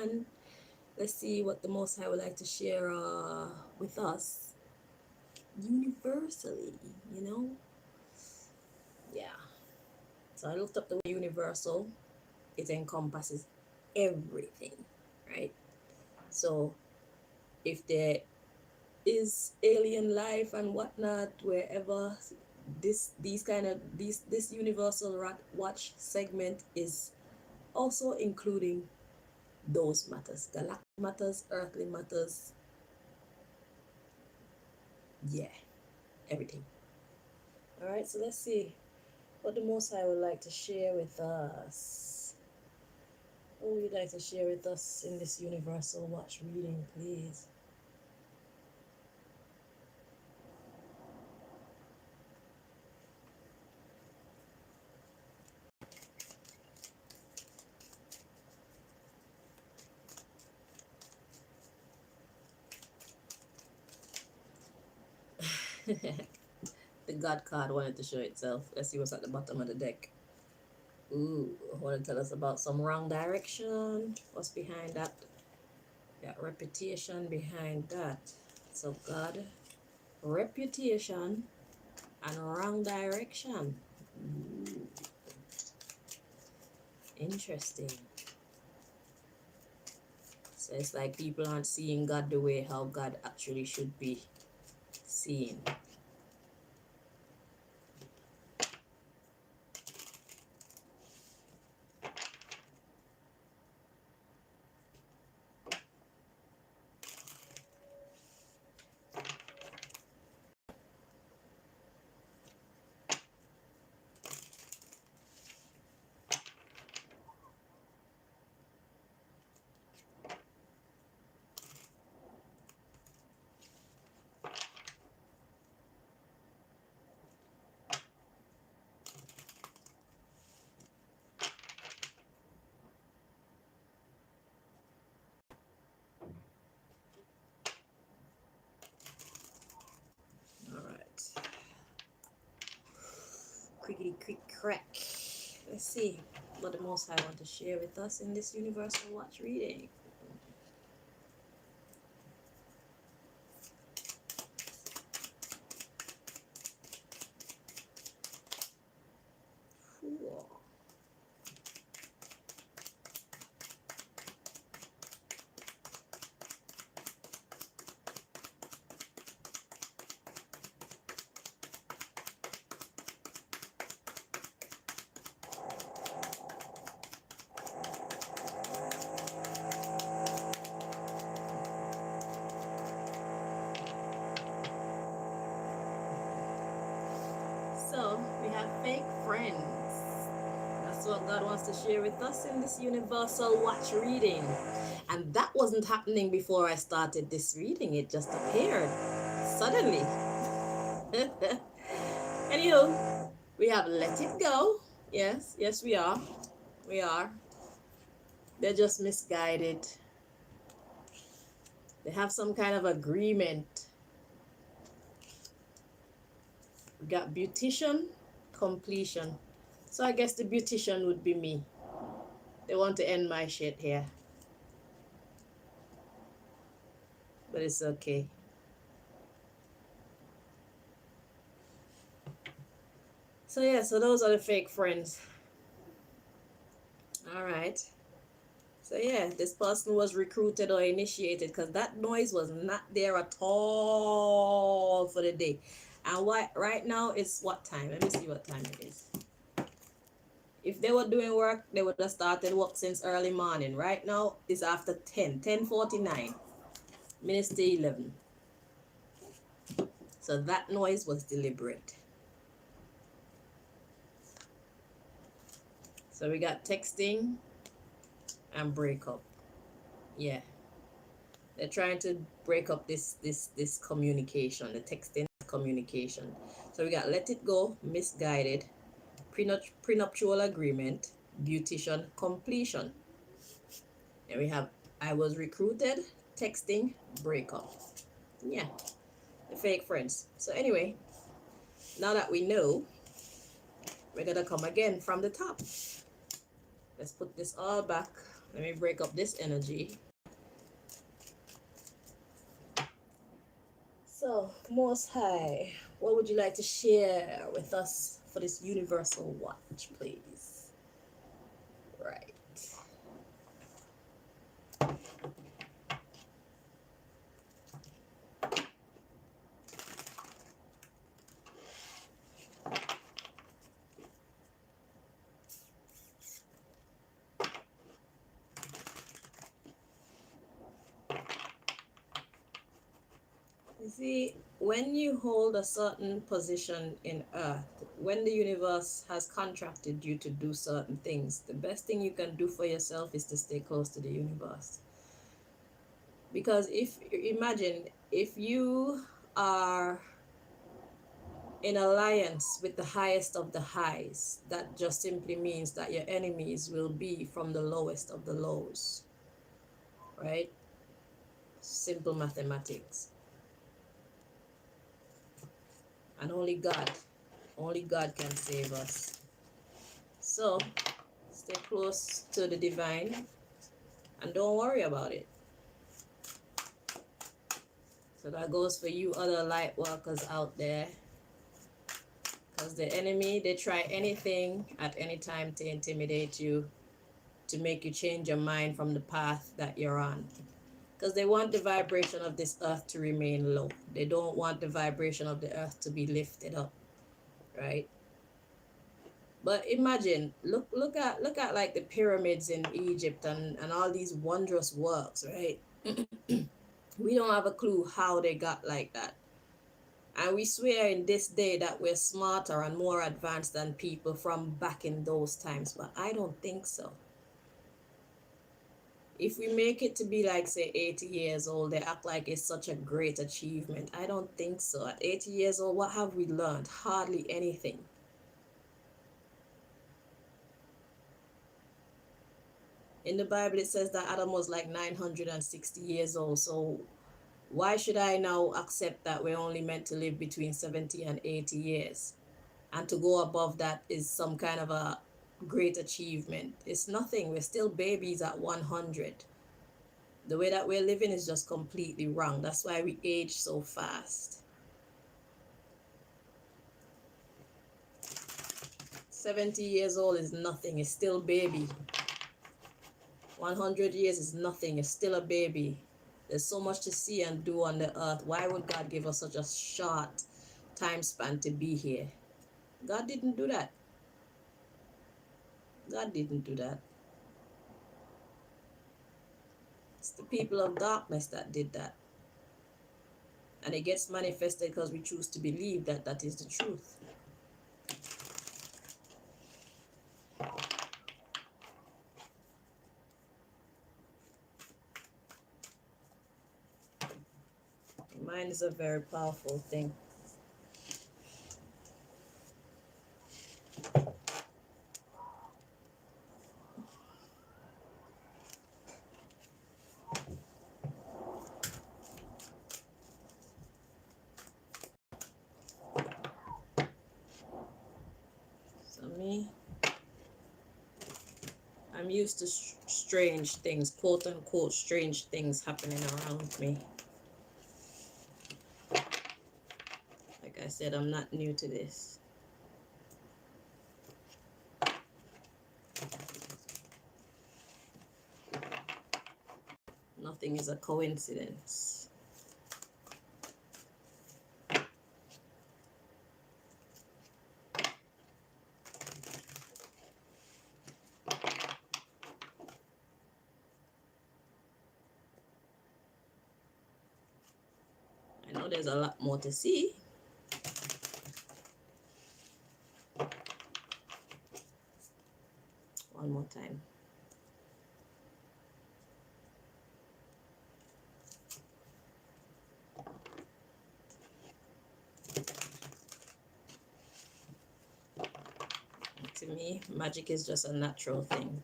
and let's see what the Most High would like to share with us universally, you know? Yeah. So I looked up the word universal. It encompasses everything, right? So if there is alien life and whatnot wherever, this universal watch segment is also including those matters, galactic matters, earthly matters, yeah, everything. All right, so let's see what the Most High would like to share with us. What would you like to share with us in this universal watch reading, please? The God card wanted to show itself. Let's see what's at the bottom of the deck. Ooh, want to tell us about some wrong direction. What's behind that? Got reputation behind that. So God, reputation, and wrong direction. Ooh, interesting. So it's like people aren't seeing God the way how God actually should be seen. Alright. Quickity quick crack. Let's see what the Most High want to share with us in this universal watch reading. Cool. So we have fake friends. That's what God wants to share with us in this universal watch reading. And that wasn't happening before I started this reading. It just appeared suddenly. Anywho, we have let it go. Yes, yes, we are. We are. They're just misguided. They have some kind of agreement. We got beautician, completion. So I guess the beautician would be me. They want to end my shit here. But it's okay. So yeah, so those are the fake friends. All right. So yeah, this person was recruited or initiated because that noise was not there at all for the day. And what right now it's what time? Let me see what time it is. If they were doing work, they would have started work since early morning. Right now it's after 10:49, minutes to 11. So that noise was deliberate. So we got texting and breakup. Yeah. They're trying to break up this communication, the texting communication. So we got let it go, misguided, prenuptial agreement, beautician, completion. And we have I was recruited, texting, breakup. Yeah, the fake friends. So anyway, now that we know, we're gonna come again from the top. Let's put this all back Let me break up this energy. So, Most High, what would you like to share with us for this universal watch, please? Right. You see, when you hold a certain position in Earth, when the universe has contracted you to do certain things, the best thing you can do for yourself is to stay close to the universe. Because imagine, if you are in alliance with the highest of the highs, that just simply means that your enemies will be from the lowest of the lows, right? Simple mathematics. And only God can save us. So stay close to the divine and don't worry about it. So that goes for you other light workers out there. Because the enemy, they try anything at any time to intimidate you, to make you change your mind from the path that you're on. Because they want the vibration of this earth to remain low. They don't want the vibration of the earth to be lifted up, right? But imagine, look at like the pyramids in Egypt and all these wondrous works, right? We don't have a clue how they got like that. And we swear in this day that we're smarter and more advanced than people from back in those times, but I don't think so. If we make it to be like, say, 80 years old, they act like it's such a great achievement. I don't think so. At 80 years old, what have we learned? Hardly anything. In the Bible, it says that Adam was like 960 years old. So why should I now accept that we're only meant to live between 70 and 80 years? And to go above that is some kind of a great achievement. It's nothing. We're still babies at 100. The way that we're living is just completely wrong. That's why we age so fast. 70 years old is nothing. It's still baby. 100 years is nothing. It's still a baby. There's so much to see and do on the earth. Why would God give us such a short time span to be here? God didn't do that. God didn't do that. It's the people of darkness that did that. And it gets manifested because we choose to believe that that is the truth. Mind is a very powerful thing. So me, I'm used to strange things, quote unquote, strange things happening around me. Like I said, I'm not new to this. Nothing is a coincidence. I know there's a lot more to see. One more time. To me, magic is just a natural thing.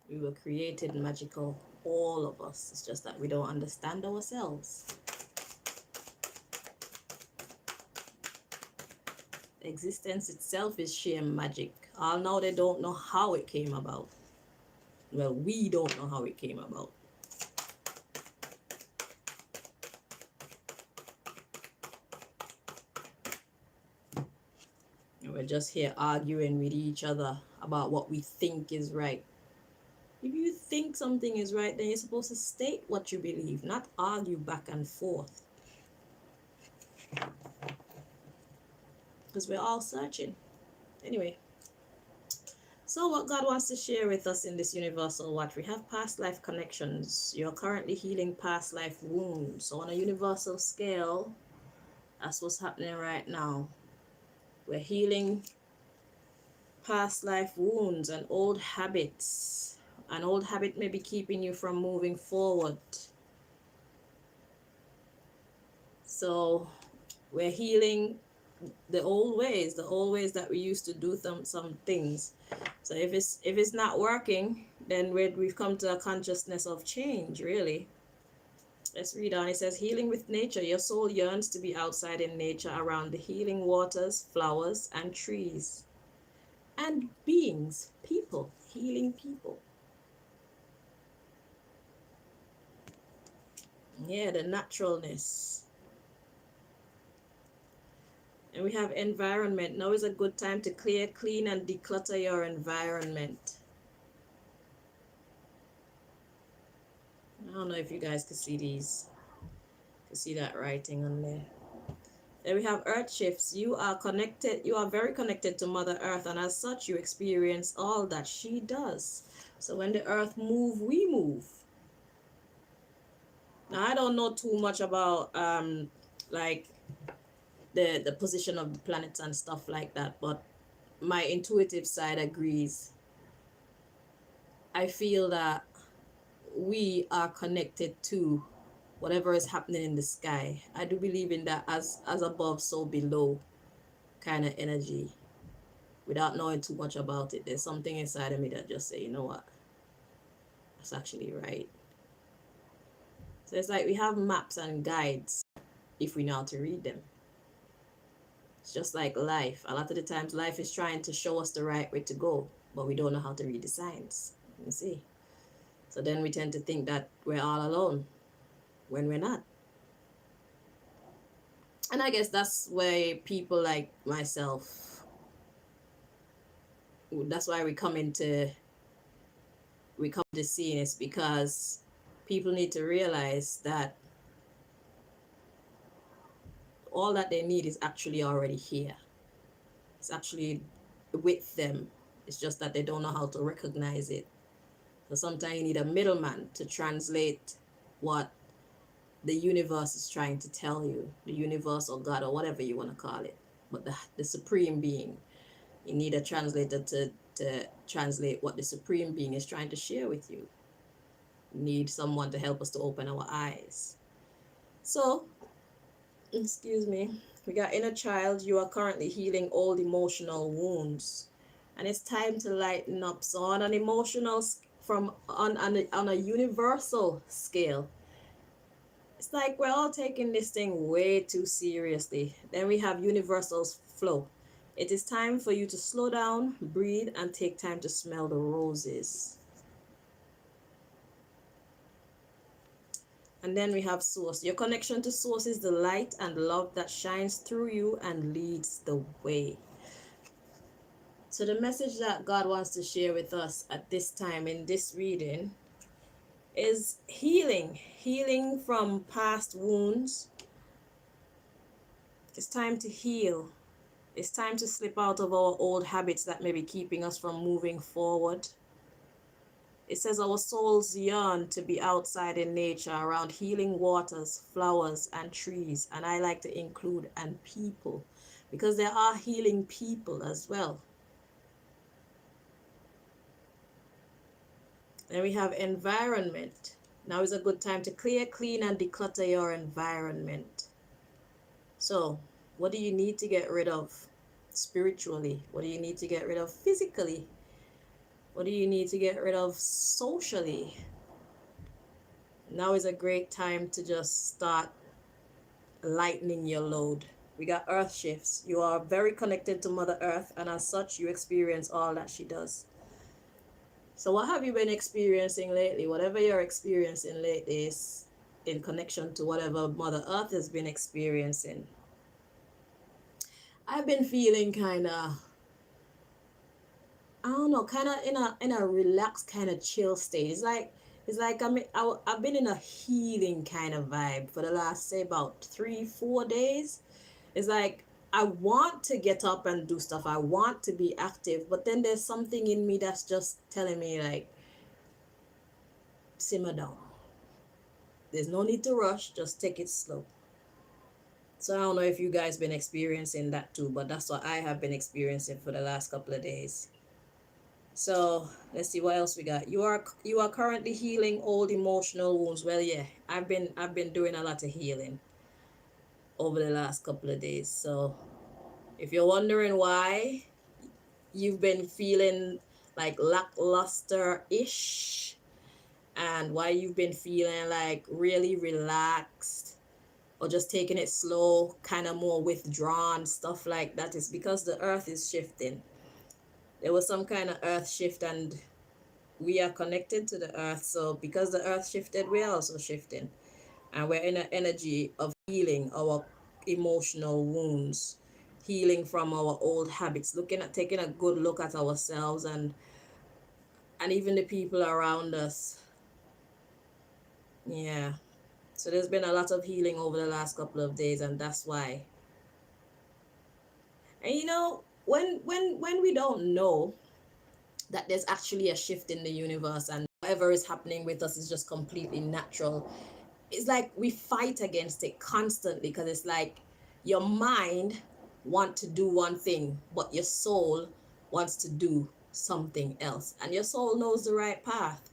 We were created magical, all of us. It's just that we don't understand ourselves. Existence itself is sheer magic. All now they don't know how it came about. Well, we don't know how it came about. And we're just here arguing with each other about what we think is right. If you think something is right, then you're supposed to state what you believe, not argue back and forth. Because we're all searching. Anyway. So what God wants to share with us in this universal watch, we have past life connections. You're currently healing past life wounds. So on a universal scale, that's what's happening right now. We're healing past life wounds and old habits. An old habit may be keeping you from moving forward. So we're healing the old ways that we used to do some things. So if it's not working, then we've come to a consciousness of change, really. Let's read on. It says, healing with nature. Your soul yearns to be outside in nature, around the healing waters, flowers, and trees. And beings, people, healing people. Yeah, the naturalness. And we have environment. Now is a good time to clear, clean, and declutter your environment. I don't know if you guys can see these. You can see that writing on there. Then we have earth shifts. You are connected. You are very connected to Mother Earth, and as such, you experience all that she does. So when the earth moves, we move. Now I don't know too much about like the position of the planets and stuff like that, but my intuitive side agrees. I feel that we are connected to whatever is happening in the sky. I do believe in that as above, so below kind of energy. Without knowing too much about it, there's something inside of me that just say, you know what, that's actually right. So it's like we have maps and guides if we know how to read them. It's just like life. A lot of the times life is trying to show us the right way to go, but we don't know how to read the signs. You see? So then we tend to think that we're all alone when we're not. And I guess that's why people like myself, that's why we come to seeing is because people need to realize that all that they need is actually already here. It's actually with them. It's just that they don't know how to recognize it. So sometimes you need a middleman to translate what the universe is trying to tell you, the universe or God or whatever you want to call it, but the supreme being. You need a translator to translate what the supreme being is trying to share with you. You need someone to help us to open our eyes. So, excuse me, we got inner child. You are currently healing old emotional wounds, and it's time to lighten up. So on an emotional, on a universal scale, it's like we're all taking this thing way too seriously. Then we have universal flow. It is time for you to slow down, breathe, and take time to smell the roses. And then we have source. Your connection to source is the light and love that shines through you and leads the way. So the message that God wants to share with us at this time in this reading is healing from past wounds. It's time to heal. It's time to slip out of our old habits that may be keeping us from moving forward. It says our souls yearn to be outside in nature, around healing waters, flowers, and trees. And I like to include and people, because there are healing people as well. Then we have environment. Now is a good time to clear, clean, and declutter your environment. So, what do you need to get rid of spiritually? What do you need to get rid of physically? What do you need to get rid of socially? Now is a great time to just start lightening your load. We got earth shifts. You are very connected to Mother Earth, and as such, you experience all that she does. So what have you been experiencing lately? Whatever you're experiencing lately is in connection to whatever Mother Earth has been experiencing. I've been feeling kind of, I don't know, kind of in a relaxed, kind of chill state. It's like I've been in a healing kind of vibe for the last, say, about 3-4 days. It's like I want to get up and do stuff. I want to be active, but then there's something in me that's just telling me, like, simmer down. There's no need to rush, just take it slow. So I don't know if you guys been experiencing that too, but that's what I have been experiencing for the last couple of days. So let's see what else we got. You are currently healing old emotional wounds. Well, yeah, I've been doing a lot of healing over the last couple of days. So if you're wondering why you've been feeling like lackluster-ish and why you've been feeling like really relaxed or just taking it slow, kind of more withdrawn, stuff like that, is because the earth is shifting. There was some kind of earth shift, and we are connected to the earth. So because the earth shifted, we're also shifting. And we're in an energy of healing our emotional wounds, healing from our old habits, looking at taking a good look at ourselves and even the people around us. Yeah. So there's been a lot of healing over the last couple of days, and that's why. And you know, when we don't know that there's actually a shift in the universe and whatever is happening with us is just completely natural, it's like we fight against it constantly, because it's like your mind wants to do one thing, but your soul wants to do something else, and your soul knows the right path.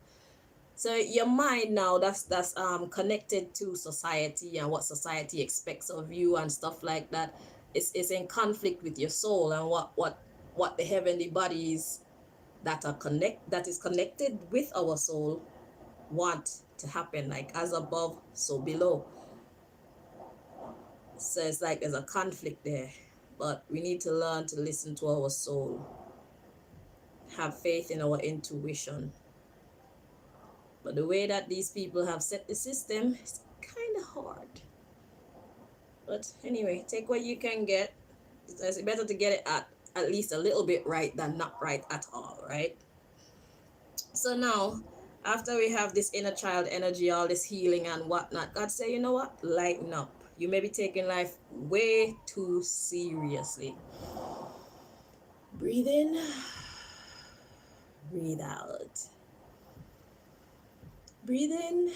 So your mind now, that's connected to society and what society expects of you and stuff like that, is in conflict with your soul and what the heavenly bodies that is connected with our soul want to happen, like as above so below. So it's like there's a conflict there, but we need to learn to listen to our soul, have faith in our intuition. But the way that these people have set the system is kind of hard. But anyway, take what you can get. It's better to get it at least a little bit right than not right at all, right? So now, after we have this inner child energy, all this healing and whatnot, God say, you know what? Lighten up. You may be taking life way too seriously. Breathe in, breathe out. Breathe in,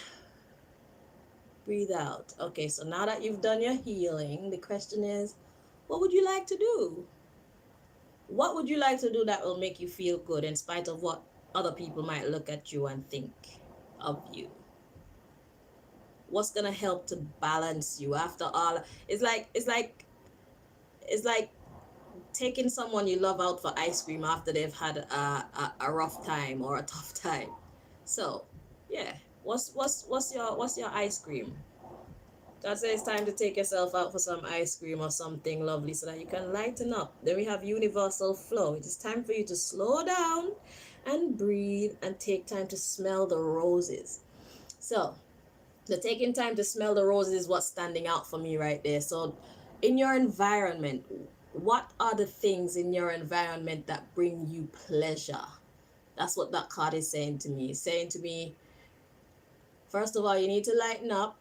breathe out. Okay, so now that you've done your healing, the question is, what would you like to do? What would you like to do that will make you feel good in spite of what other people might look at you and think of you? What's gonna help to balance you after all? It's like taking someone you love out for ice cream after they've had a rough time or a tough time. So yeah, what's your ice cream? God says it's time to take yourself out for some ice cream or something lovely so that you can lighten up. Then we have universal flow. It is time for you to slow down and breathe and take time to smell the roses. So the taking time to smell the roses is what's standing out for me right there. So in your environment, what are the things in your environment that bring you pleasure? That's what that card is saying to me. It's saying to me, first of all, you need to lighten up.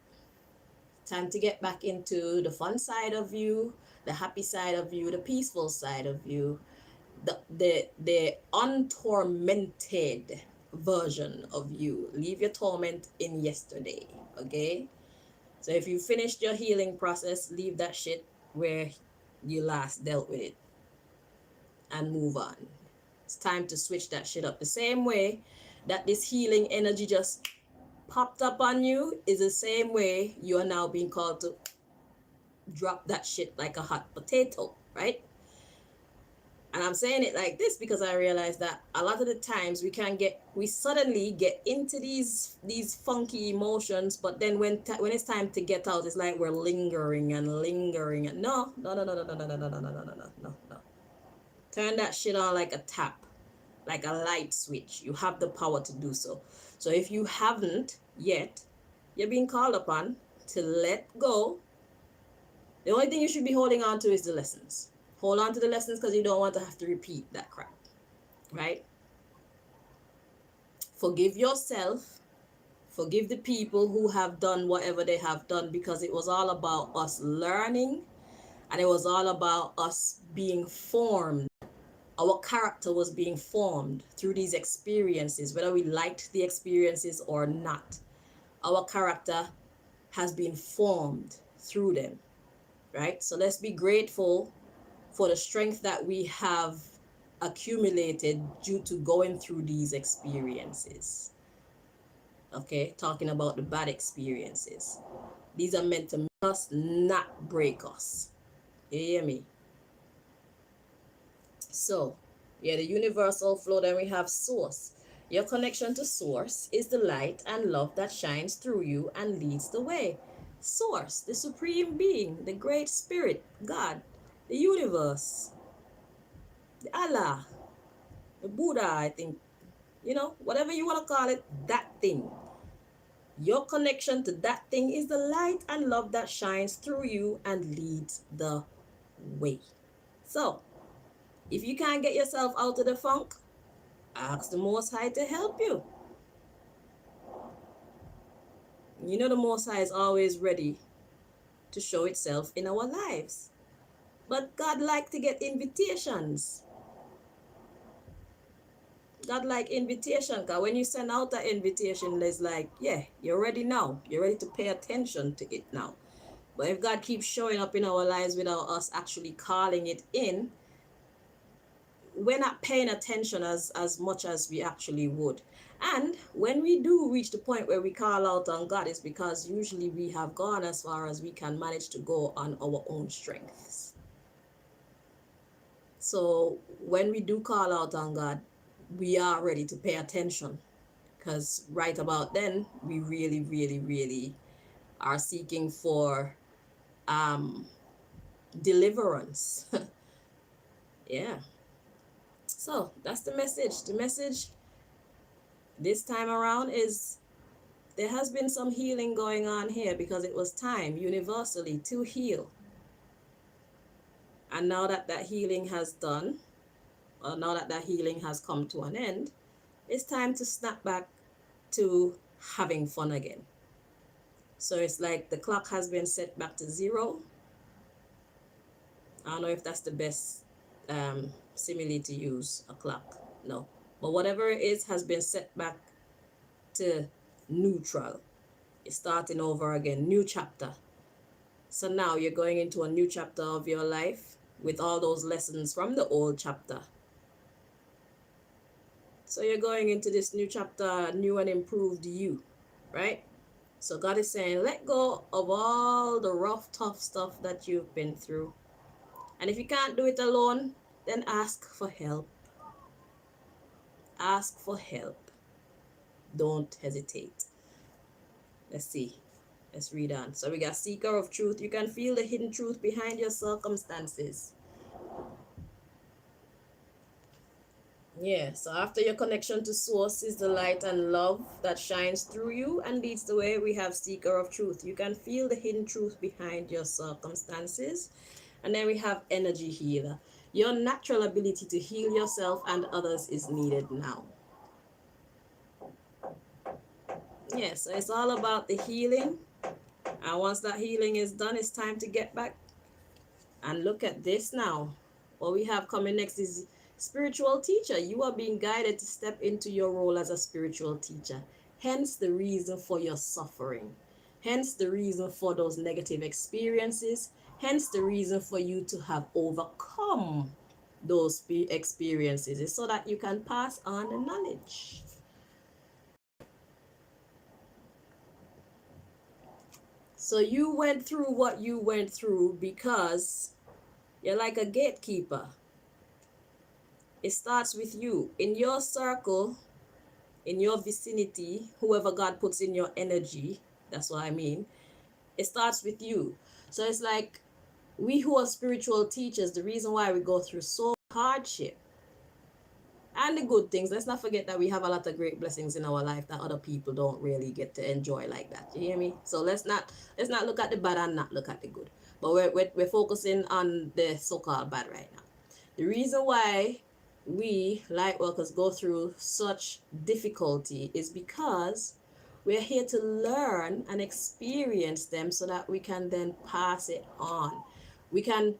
Time to get back into the fun side of you, the happy side of you, the peaceful side of you, the untormented version of you. Leave your torment in yesterday, okay? So if you finished your healing process, leave that shit where you last dealt with it and move on. It's time to switch that shit up. The same way that this healing energy just popped up on you is the same way you are now being called to drop that shit like a hot potato, right? And I'm saying it like this because I realize that a lot of the times we suddenly get into these funky emotions, but then when it's time to get out, it's like we're lingering and lingering. And no. Turn that shit on like a tap, like a light switch. You have the power to do so. So if you haven't yet, you're being called upon to let go. The only thing you should be holding on to is the lessons. Hold on to the lessons because you don't want to have to repeat that crap, right? Forgive yourself. Forgive the people who have done whatever they have done, because it was all about us learning, and it was all about us being formed. Our character was being formed through these experiences, whether we liked the experiences or not. Our character has been formed through them, right? So let's be grateful for the strength that we have accumulated due to going through these experiences. Okay, talking about the bad experiences. These are meant to make us, not break us. You hear me? So, yeah, the universal flow, then we have source. Your connection to source is the light and love that shines through you and leads the way. Source, the supreme being, the great spirit, God, the universe, the Allah, the Buddha, I think, whatever you want to call it, that thing. Your connection to that thing is the light and love that shines through you and leads the way. So, if you can't get yourself out of the funk, ask the Most High to help you. You know the Most High is always ready to show itself in our lives. But God like to get invitations. God like invitation, because when you send out that invitation, it's like, yeah, you're ready now. You're ready to pay attention to it now. But if God keeps showing up in our lives without us actually calling it in, we're not paying attention as much as we actually would. And when we do reach the point where we call out on God, it's because usually we have gone as far as we can manage to go on our own strengths. So when we do call out on God, we are ready to pay attention, because right about then we really, really, really are seeking for deliverance. Yeah. So that's the message. The message this time around is there has been some healing going on here, because it was time universally to heal. And now that that healing has done, or now that that healing has come to an end, it's time to snap back to having fun again. So it's like the clock has been set back to zero. I don't know if that's the best simile to use, a clock. No. But whatever it is has been set back to neutral. You're starting over again, new chapter. So now you're going into a new chapter of your life with all those lessons from the old chapter. So you're going into this new chapter, new and improved you, right? So God is saying, let go of all the rough, tough stuff that you've been through. And if you can't do it alone, then ask for help. Ask for help. Don't hesitate. Let's see. Let's read on. So we got seeker of truth. You can feel the hidden truth behind your circumstances. Yeah, so after your connection to source is the light and love that shines through you and leads the way, we have seeker of truth. You can feel the hidden truth behind your circumstances. And then we have energy healer. Your natural ability to heal yourself and others is needed now. Yeah, so it's all about the healing. And once that healing is done, it's time to get back. And look at this now. What we have coming next is spiritual teacher. You are being guided to step into your role as a spiritual teacher. Hence the reason for your suffering. Hence the reason for those negative experiences. Hence the reason for you to have overcome those experiences, is so that you can pass on the knowledge. So you went through what you went through because you're like a gatekeeper. It starts with you. In your circle, in your vicinity, whoever God puts in your energy, that's what I mean. It starts with you. So it's like we who are spiritual teachers, the reason why we go through so hardship and the good things, let's not forget that we have a lot of great blessings in our life that other people don't really get to enjoy like that. You hear me? So let's not look at the bad and not look at the good. But we're focusing on the so-called bad right now. The reason why we light workers go through such difficulty is because we're here to learn and experience them so that we can then pass it on. We can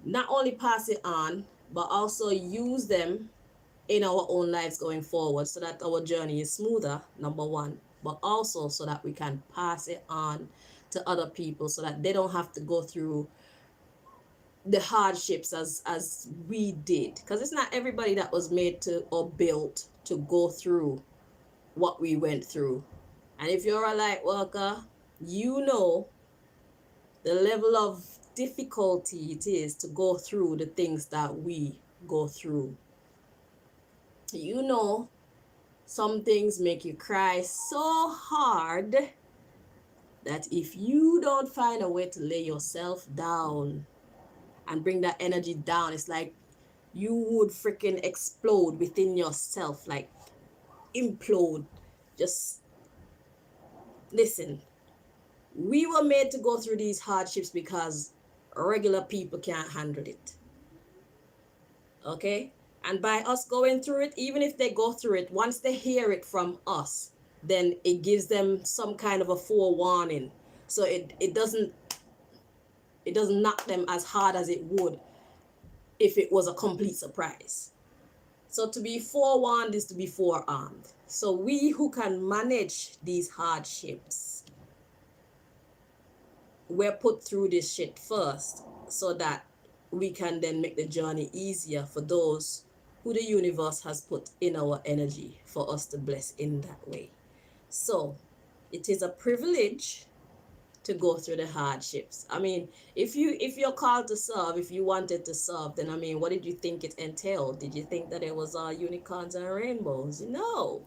not only pass it on, but also use them in our own lives going forward so that our journey is smoother, number one, but also so that we can pass it on to other people so that they don't have to go through the hardships as we did, because it's not everybody that was made to or built to go through what we went through. And if you're a light worker, you know the level of difficulty it is to go through the things that we go through. You know, some things make you cry so hard that if you don't find a way to lay yourself down and bring that energy down, it's like you would freaking explode within yourself, like implode. Just listen. We were made to go through these hardships because regular people can't handle it. Okay? And by us going through it, even if they go through it, once they hear it from us, then it gives them some kind of a forewarning. So it doesn't knock them as hard as it would if it was a complete surprise. So to be forewarned is to be forearmed. So we who can manage these hardships, we're put through this shit first so that we can then make the journey easier for those who the universe has put in our energy for us to bless in that way. So it is a privilege to go through the hardships. I mean, if you're called to serve, if you wanted to serve, then I mean, what did you think it entailed? Did you think that it was unicorns and rainbows? No.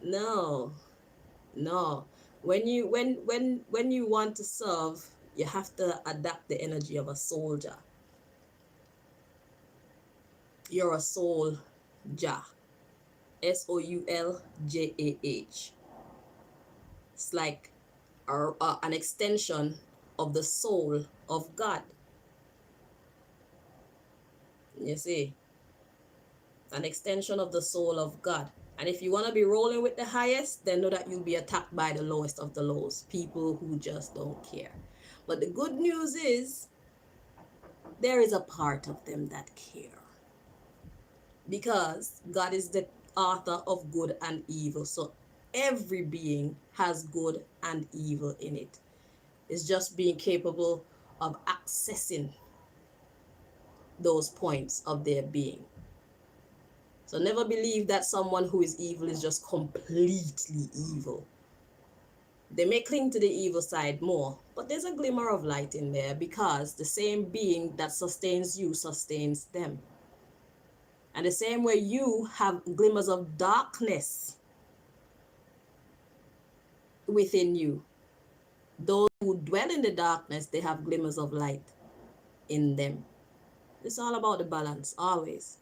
No. No. When you want to serve, you have to adapt the energy of a soldier. You're a soldier. SOULJAH. It's like an extension of the soul of God. You see, an extension of the soul of God. And if you want to be rolling with the highest, then know that you'll be attacked by the lowest of the lows, people who just don't care. But the good news is there is a part of them that care, because God is the author of good and evil. So every being has good and evil in it. It's just being capable of accessing those points of their being. So never believe that someone who is evil is just completely evil. They may cling to the evil side more, but there's a glimmer of light in there, because the same being that sustains you sustains them. And the same way you have glimmers of darkness within you, those who dwell in the darkness, they have glimmers of light in them. It's all about the balance, always,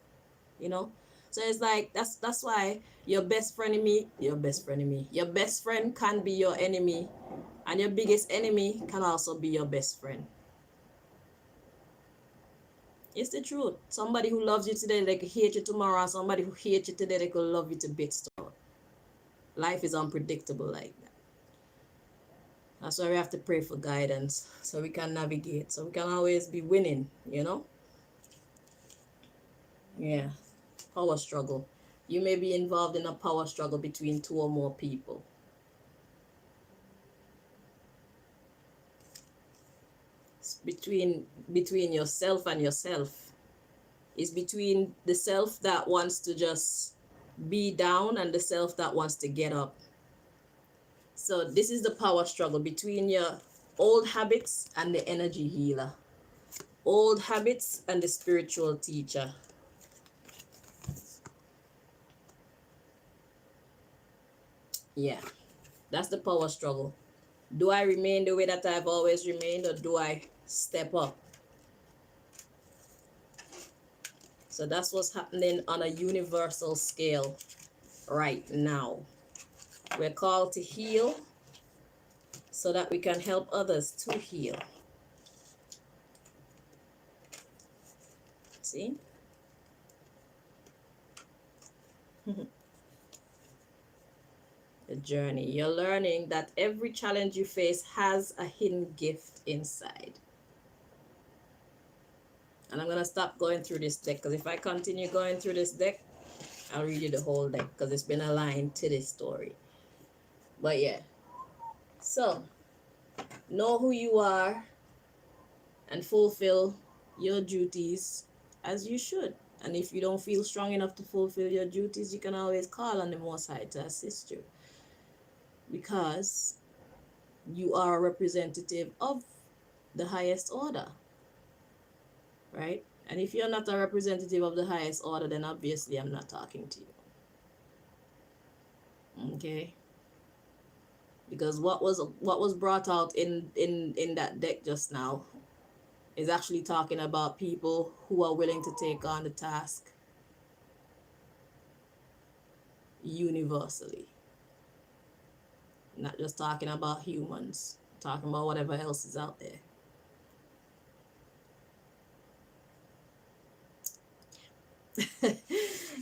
you know. So it's like that's why your best friend can be your enemy, and your biggest enemy can also be your best friend. It's the truth. Somebody who loves you today, they could hate you tomorrow. Somebody who hates you today, they could love you to bits tomorrow. Life is unpredictable like that. That's why we have to pray for guidance, so we can navigate, so we can always be winning, you know? Yeah. Power struggle. You may be involved in a power struggle between two or more people. It's between yourself and yourself. It's between the self that wants to just be down and the self that wants to get up. So this is the power struggle between your old habits and the energy healer. Old habits and the spiritual teacher. Yeah, that's the power struggle. Do I remain the way that I've always remained, or do I step up? So that's what's happening on a universal scale right now. We're called to heal so that we can help others to heal. See? The journey. You're learning that every challenge you face has a hidden gift inside. And I'm going to stop going through this deck, because if I continue going through this deck, I'll read you the whole deck, because it's been aligned to this story. But yeah. So, know who you are and fulfill your duties as you should. And if you don't feel strong enough to fulfill your duties, you can always call on the Most High to assist you, because you are a representative of the highest order, right? And if you're not a representative of the highest order, then obviously I'm not talking to you. Okay? Because what was brought out in that deck just now is actually talking about people who are willing to take on the task universally. Not just talking about humans, talking about whatever else is out there.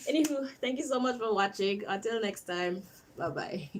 Anywho, thank you so much for watching. Until next time, bye bye.